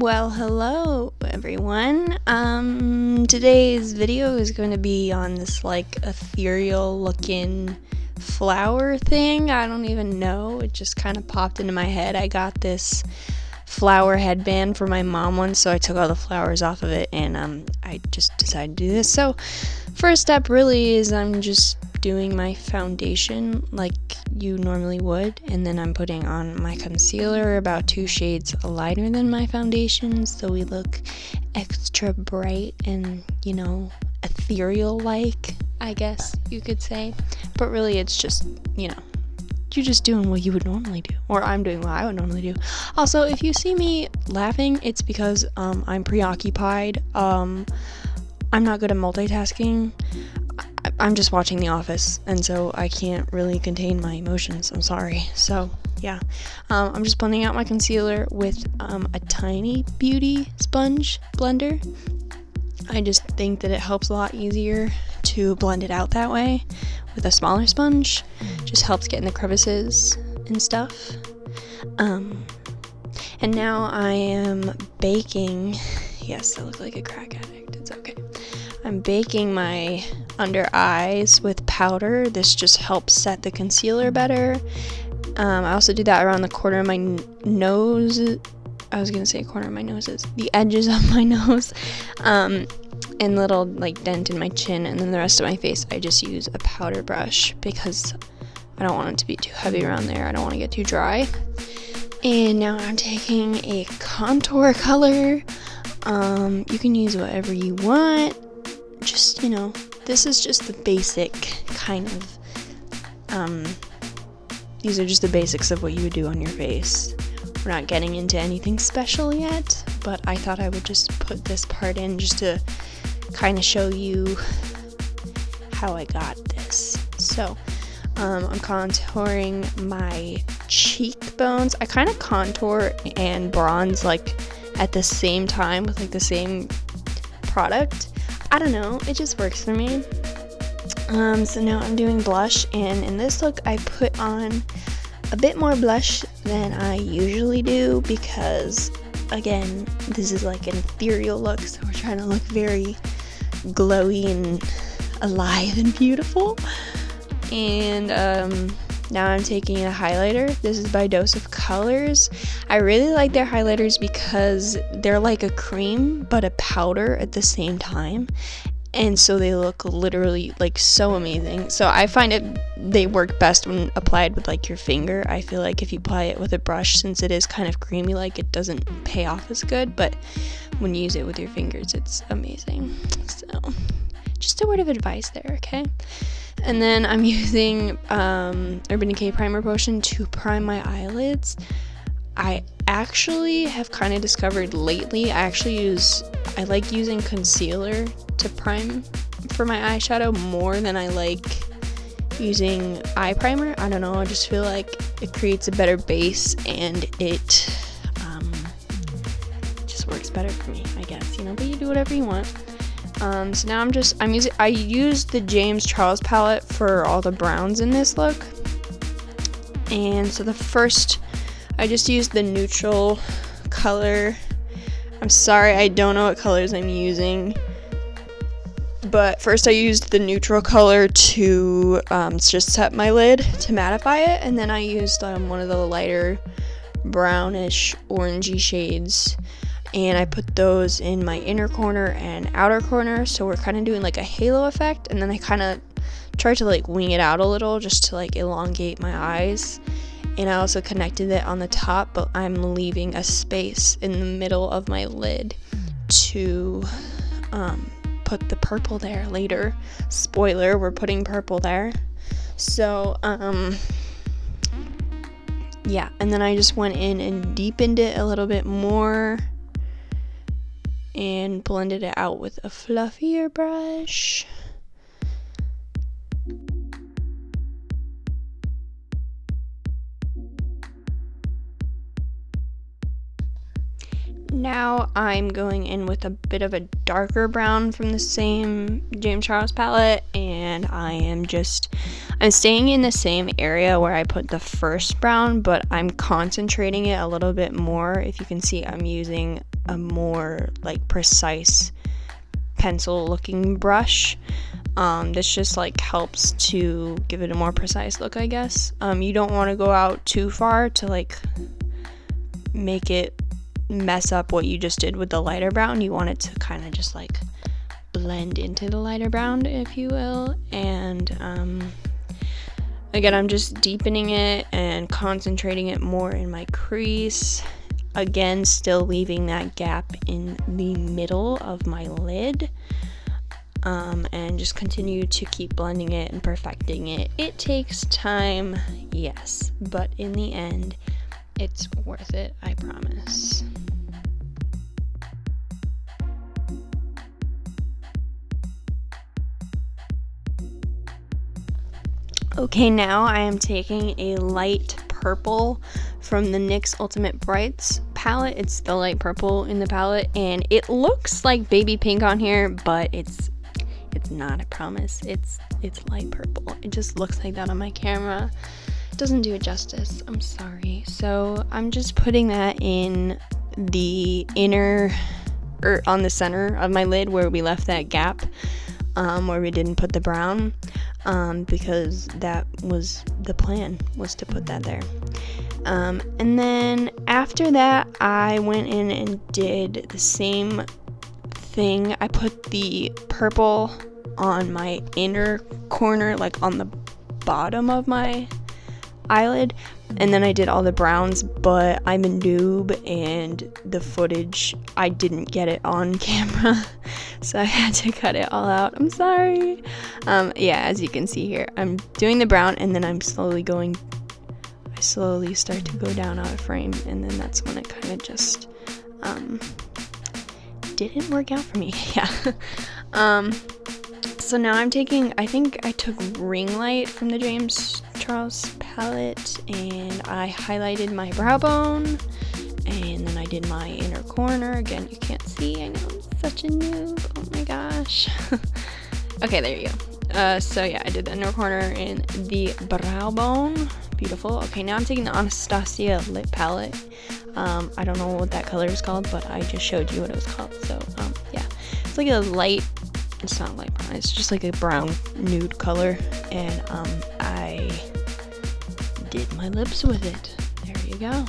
Well, hello everyone. Today's video is going to be on this like ethereal looking flower thing. I don't even know. It just kind of popped into my head. I got this flower headband for my mom once, so I took all the flowers off of it and I just decided to do this. So first step really is I'm just doing my foundation like you normally would, and then I'm putting on my concealer about 2 shades lighter than my foundation, so we look extra bright and, you know, ethereal like, I guess you could say. But really it's just, you know, you're just doing what you would normally do, or I'm doing what I would normally do. Also, if you see me laughing, it's because I'm preoccupied. I'm not good at multitasking. I'm just watching The Office, and so I can't really contain my emotions. I'm sorry. So yeah, I'm just blending out my concealer with a tiny beauty sponge blender. I just think that it helps a lot easier to blend it out that way with a smaller sponge. Just helps get in the crevices and stuff. And now I am baking. Yes, I look like a crack addict. It's okay. I'm baking my under eyes with powder. This just helps set the concealer better. I also do that around the corner of my nose. I was gonna say corner of my noses. The edges of my nose. And little like dent in my chin, and then the rest of my face I just use a powder brush because I don't want it to be too heavy around there. I don't want to get too dry. And now I'm taking a contour color. You can use whatever you want. Just, you know, this is just the basic kind of, these are just the basics of what you would do on your face. We're not getting into anything special yet, but I thought I would just put this part in just to kind of show you how I got this. So, I'm contouring my cheekbones. I kind of contour and bronze like at the same time with like the same product. I don't know, it just works for me. So now I'm doing blush, and in this look I put on a bit more blush than I usually do because, again, this is like an ethereal look, so we're trying to look very glowy and alive and beautiful. And now I'm taking a highlighter. This is by Dose of Colors. I really like their highlighters because they're like a cream but a powder at the same time, and so they look literally like so amazing. So I find they work best when applied with like your finger. I feel like if you apply it with a brush, since it is kind of creamy like, it doesn't pay off as good, but when you use it with your fingers it's amazing. So just a word of advice there, okay? And then I'm using Urban Decay Primer Potion to prime my eyelids. I actually have kind of discovered lately, I like using concealer to prime for my eyeshadow more than I like using eye primer. I don't know, I just feel like it creates a better base and it just works better for me, I guess, you know, but you do whatever you want. So now I used the James Charles palette for all the browns in this look. And so I just used the neutral color. I'm sorry, I don't know what colors I'm using. But first I used the neutral color to just set my lid to mattify it. And then I used one of the lighter brownish orangey shades, and I put those in my inner corner and outer corner, so we're kind of doing like a halo effect. And then I kind of tried to like wing it out a little just to like elongate my eyes. And I also connected it on the top, but I'm leaving a space in the middle of my lid to put the purple there later. Spoiler, we're putting purple there. So yeah, and then I just went in and deepened it a little bit more and blended it out with a fluffier brush. Now I'm going in with a bit of a darker brown from the same James Charles palette, and I am just I'm staying in the same area where I put the first brown, but I'm concentrating it a little bit more. If you can see, I'm using a more like precise pencil looking brush. This just like helps to give it a more precise look, I guess. You don't want to go out too far to like make it mess up what you just did with the lighter brown. You want it to kind of just like blend into the lighter brown, if you will. And again, I'm just deepening it and concentrating it more in my crease. Again, still leaving that gap in the middle of my lid. And just continue to keep blending it and perfecting it. It takes time, yes, but in the end, it's worth it, I promise. Okay, now I am taking a light purple from the NYX Ultimate Brights palette. It's the light purple in the palette, and it looks like baby pink on here, but it's not, I promise. It's light purple. It just looks like that on my camera. It doesn't do it justice. I'm sorry. So I'm just putting that in the inner, or on the center of my lid where we left that gap, where we didn't put the brown, because that was the plan, was to put that there. And then after that, I went in and did the same thing. I put the purple on my inner corner, like on the bottom of my eyelid, and then I did all the browns, but I'm a noob and the footage, I didn't get it on camera, so I had to cut it all out. I'm sorry. Yeah, as you can see here, I'm doing the brown, and then I slowly start to go down out of frame, and then that's when it kind of just didn't work out for me. Yeah. So now I'm taking, I think I took Ring Light from the James Charles palette, and I highlighted my brow bone, and then I did my inner corner. Again, you can't see, I know I'm such a noob, oh my gosh. Okay, there you go. So yeah, I did the inner corner and the brow bone. Beautiful. Okay, now I'm taking the Anastasia lip palette. I don't know what that color is called, but I just showed you what it was called. So yeah, it's like a light, it's not light brown, it's just like a brown nude color, and I did my lips with it. There you go.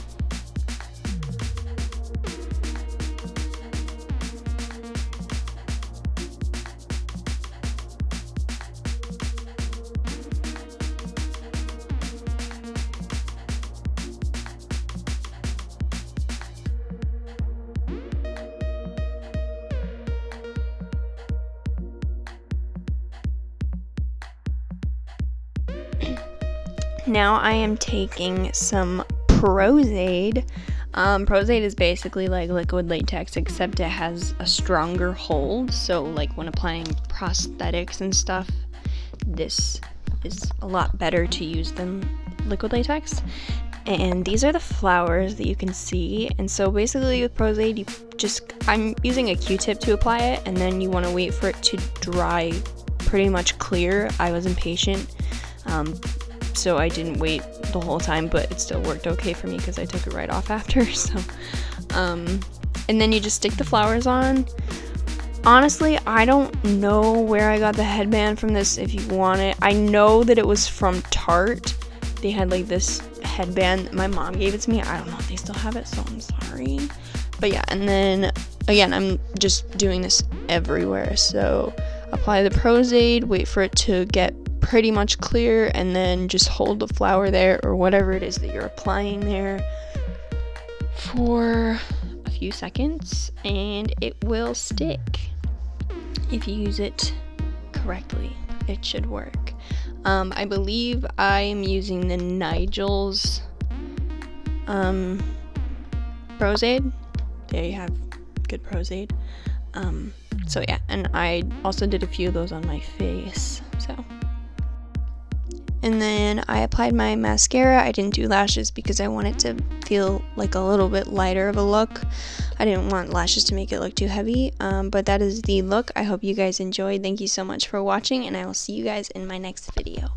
Now I am taking some Prozaid. Prozaid is basically like liquid latex, except it has a stronger hold. So like when applying prosthetics and stuff, this is a lot better to use than liquid latex. And these are the flowers that you can see. And so basically with Prozaid, I'm using a Q-tip to apply it, and then you want to wait for it to dry pretty much clear. I was impatient. So I didn't wait the whole time, but it still worked okay for me because I took it right off after. So, and then you just stick the flowers on. Honestly, I don't know where I got the headband from this. If you want it, I know that it was from Tarte. They had like this headband. My mom gave it to me. I don't know if they still have it, so I'm sorry. But yeah, and then again, I'm just doing this everywhere. So apply the Prozaid, wait for it to get pretty much clear, and then just hold the flower there or whatever it is that you're applying there for a few seconds, and it will stick. If you use it correctly, it should work. I believe I am using the Nigel's Prozaid. There you have good Prozaid. So yeah, and I also did a few of those on my face. So. And then I applied my mascara. I didn't do lashes because I wanted to feel like a little bit lighter of a look. I didn't want lashes to make it look too heavy, but that is the look. I hope you guys enjoyed. Thank you so much for watching, and I will see you guys in my next video.